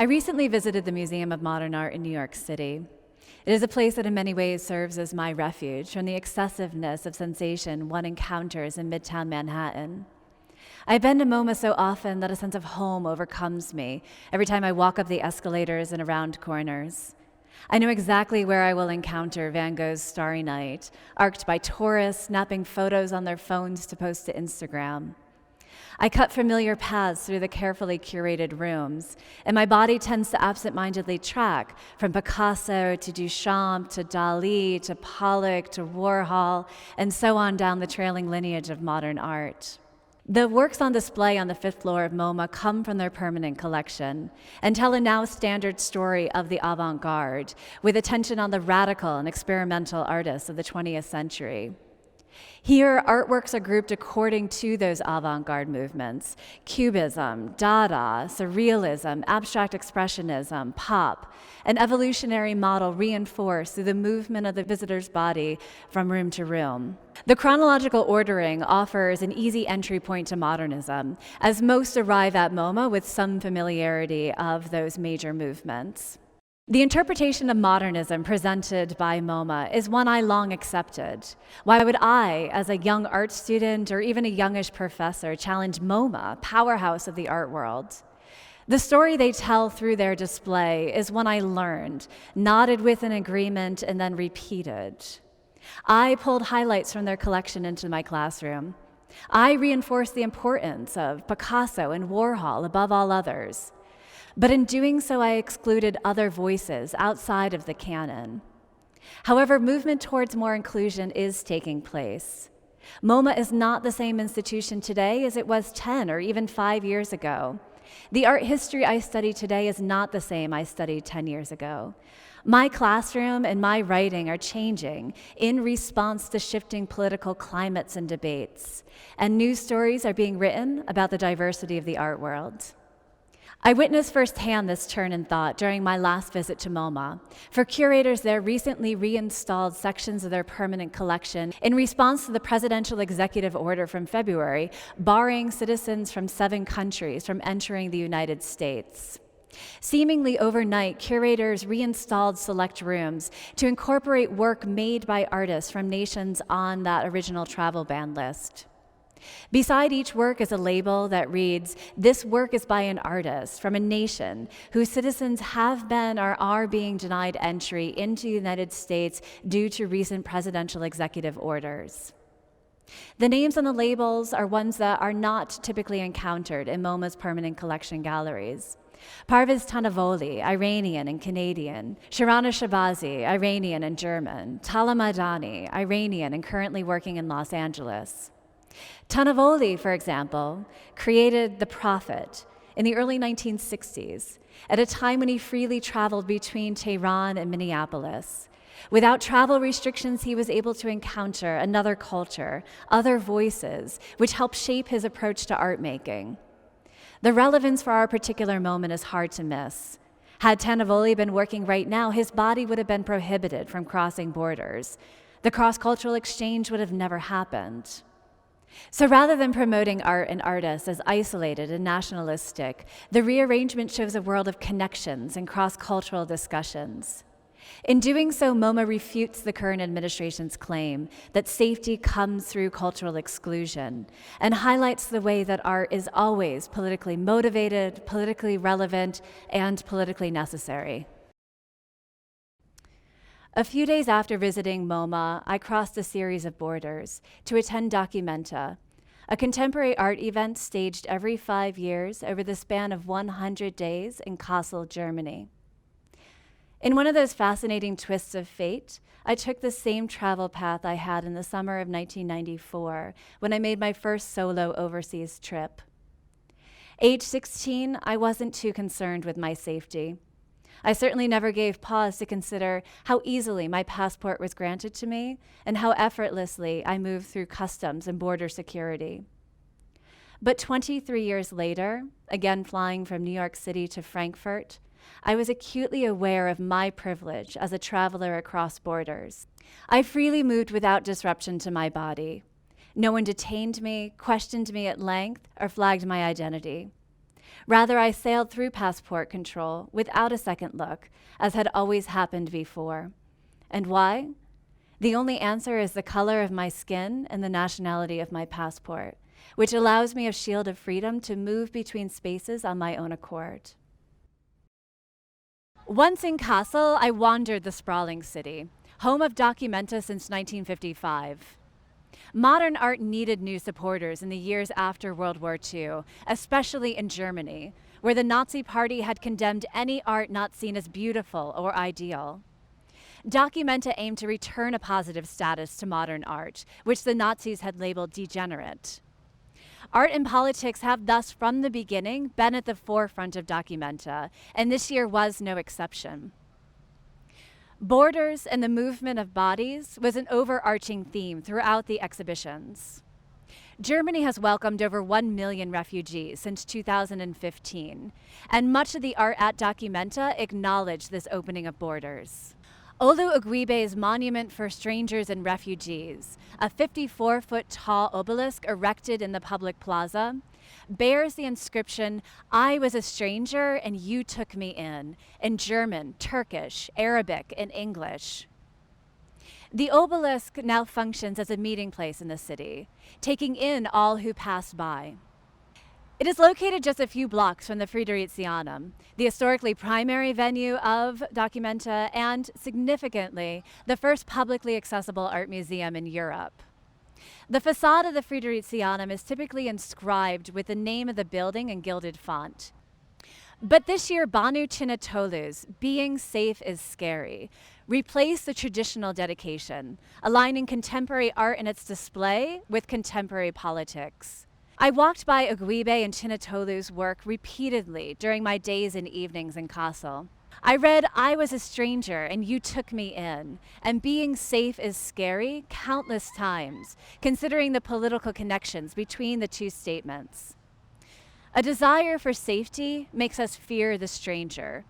I recently visited the Museum of Modern Art in New York City. It is a place that in many ways serves as my refuge from the excessiveness of sensation one encounters in Midtown Manhattan. I've been to MoMA so often that a sense of home overcomes me every time I walk up the escalators and around corners. I know exactly where I will encounter Van Gogh's Starry Night, arced by tourists snapping photos on their phones to post to Instagram. I cut familiar paths through the carefully curated rooms, and my body tends to absent-mindedly track from Picasso to Duchamp to Dali to Pollock to Warhol, and so on down the trailing lineage of modern art. The works on display on the 5th floor of MoMA come from their permanent collection and tell a now standard story of the avant-garde, with attention on the radical and experimental artists of the 20th century. Here, artworks are grouped according to those avant-garde movements: Cubism, Dada, Surrealism, Abstract Expressionism, Pop, an evolutionary model reinforced through the movement of the visitor's body from room to room. The chronological ordering offers an easy entry point to modernism, as most arrive at MoMA with some familiarity of those major movements. The interpretation of modernism presented by MoMA is one I long accepted. Why would I, as a young art student or even a youngish professor, challenge MoMA, powerhouse of the art world? The story they tell through their display is one I learned, nodded with in agreement, and then repeated. I pulled highlights from their collection into my classroom. I reinforced the importance of Picasso and Warhol above all others. But in doing so, I excluded other voices outside of the canon. However, movement towards more inclusion is taking place. MoMA is not the same institution today as it was 10 or even 5 years ago. The art history I study today is not the same I studied 10 years ago. My classroom and my writing are changing in response to shifting political climates and debates, and new stories are being written about the diversity of the art world. I witnessed firsthand this turn in thought during my last visit to MoMA. For curators there recently reinstalled sections of their permanent collection in response to the presidential executive order from February, barring citizens from 7 countries from entering the United States. Seemingly overnight, curators reinstalled select rooms to incorporate work made by artists from nations on that original travel ban list. Beside each work is a label that reads, "This work is by an artist from a nation whose citizens have been or are being denied entry into the United States due to recent presidential executive orders." The names on the labels are ones that are not typically encountered in MoMA's permanent collection galleries. Parviz Tanavoli, Iranian and Canadian; Sharana Shabazi, Iranian and German; Tala Madani, Iranian and currently working in Los Angeles. Tanavoli, for example, created The Prophet in the early 1960s, at a time when he freely traveled between Tehran and Minneapolis. Without travel restrictions, he was able to encounter another culture, other voices, which helped shape his approach to art making. The relevance for our particular moment is hard to miss. Had Tanavoli been working right now, his body would have been prohibited from crossing borders. The cross-cultural exchange would have never happened. So rather than promoting art and artists as isolated and nationalistic, the rearrangement shows a world of connections and cross-cultural discussions. In doing so, MoMA refutes the current administration's claim that safety comes through cultural exclusion and highlights the way that art is always politically motivated, politically relevant, and politically necessary. A few days after visiting MoMA, I crossed a series of borders to attend Documenta, a contemporary art event staged every 5 years over the span of 100 days in Kassel, Germany. In one of those fascinating twists of fate, I took the same travel path I had in the summer of 1994 when I made my first solo overseas trip. Age 16, I wasn't too concerned with my safety. I certainly never gave pause to consider how easily my passport was granted to me and how effortlessly I moved through customs and border security. But 23 years later, again flying from New York City to Frankfurt, I was acutely aware of my privilege as a traveler across borders. I freely moved without disruption to my body. No one detained me, questioned me at length, or flagged my identity. Rather, I sailed through passport control without a second look, as had always happened before. And why? The only answer is the color of my skin and the nationality of my passport, which allows me a shield of freedom to move between spaces on my own accord. Once in Kassel, I wandered the sprawling city, home of Documenta since 1955. Modern art needed new supporters in the years after World War II, especially in Germany, where the Nazi Party had condemned any art not seen as beautiful or ideal. Documenta aimed to return a positive status to modern art, which the Nazis had labeled degenerate. Art and politics have thus, from the beginning, been at the forefront of Documenta, and this year was no exception. Borders and the movement of bodies was an overarching theme throughout the exhibitions. Germany has welcomed over 1 million refugees since 2015, and much of the art at Documenta acknowledged this opening of borders. Olu Ogwibe's Monument for Strangers and Refugees, a 54-foot tall obelisk erected in the public plaza, bears the inscription, "I was a stranger and you took me in German, Turkish, Arabic, and English. The obelisk now functions as a meeting place in the city, taking in all who pass by. It is located just a few blocks from the Friedrichsmuseum, the historically primary venue of Documenta and, significantly, the first publicly accessible art museum in Europe. The facade of the Friedrichsmuseum is typically inscribed with the name of the building in gilded font. But this year, Banu Chinatolu's "Being Safe is Scary" replaced the traditional dedication, aligning contemporary art in its display with contemporary politics. I walked by Ogwibe and Chinatolu's work repeatedly during my days and evenings in Kassel. I read "I was a stranger and you took me in" and "Being safe is scary" countless times, considering the political connections between the two statements. A desire for safety makes us fear the stranger,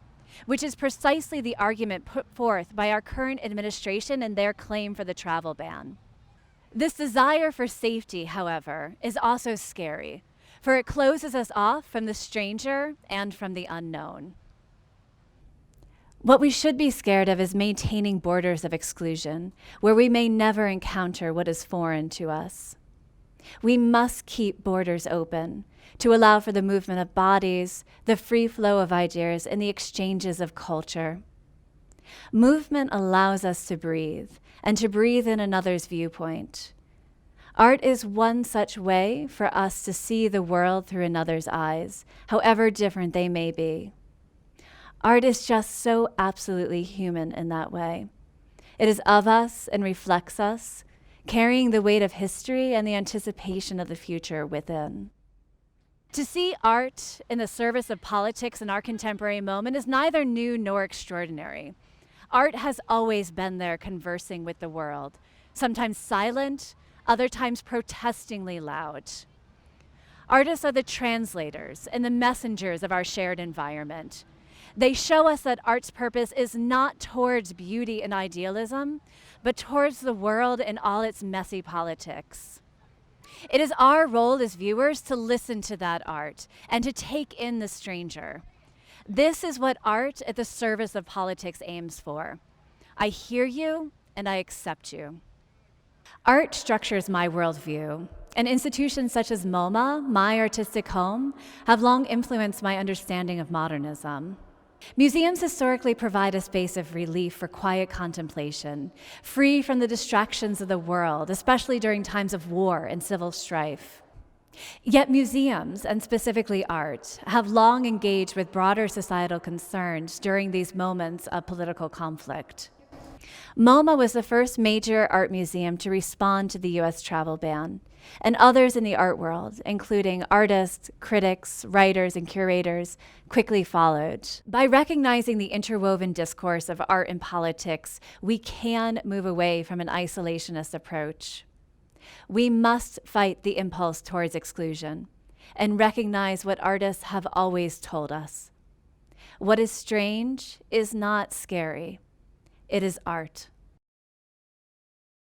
which is precisely the argument put forth by our current administration in their claim for the travel ban. This desire for safety, however, is also scary, for it closes us off from the stranger and from the unknown. What we should be scared of is maintaining borders of exclusion, where we may never encounter what is foreign to us. We must keep borders open to allow for the movement of bodies, the free flow of ideas, and the exchanges of culture. Movement allows us to breathe, and to breathe in another's viewpoint. Art is one such way for us to see the world through another's eyes, however different they may be. Art is just so absolutely human in that way. It is of us and reflects us, carrying the weight of history and the anticipation of the future within. To see art in the service of politics in our contemporary moment is neither new nor extraordinary. Art has always been there conversing with the world, sometimes silent, other times protestingly loud. Artists are the translators and the messengers of our shared environment. They show us that art's purpose is not towards beauty and idealism, but towards the world and all its messy politics. It is our role as viewers to listen to that art and to take in the stranger. This is what art at the service of politics aims for. I hear you and I accept you. Art structures my worldview, and institutions such as MoMA, my artistic home, have long influenced my understanding of modernism. Museums historically provide a space of relief for quiet contemplation, free from the distractions of the world, especially during times of war and civil strife. Yet museums, and specifically art, have long engaged with broader societal concerns during these moments of political conflict. MoMA was the first major art museum to respond to the U.S. travel ban, and others in the art world, including artists, critics, writers, and curators, quickly followed. By recognizing the interwoven discourse of art and politics, we can move away from an isolationist approach. We must fight the impulse towards exclusion and recognize what artists have always told us. What is strange is not scary. It is art.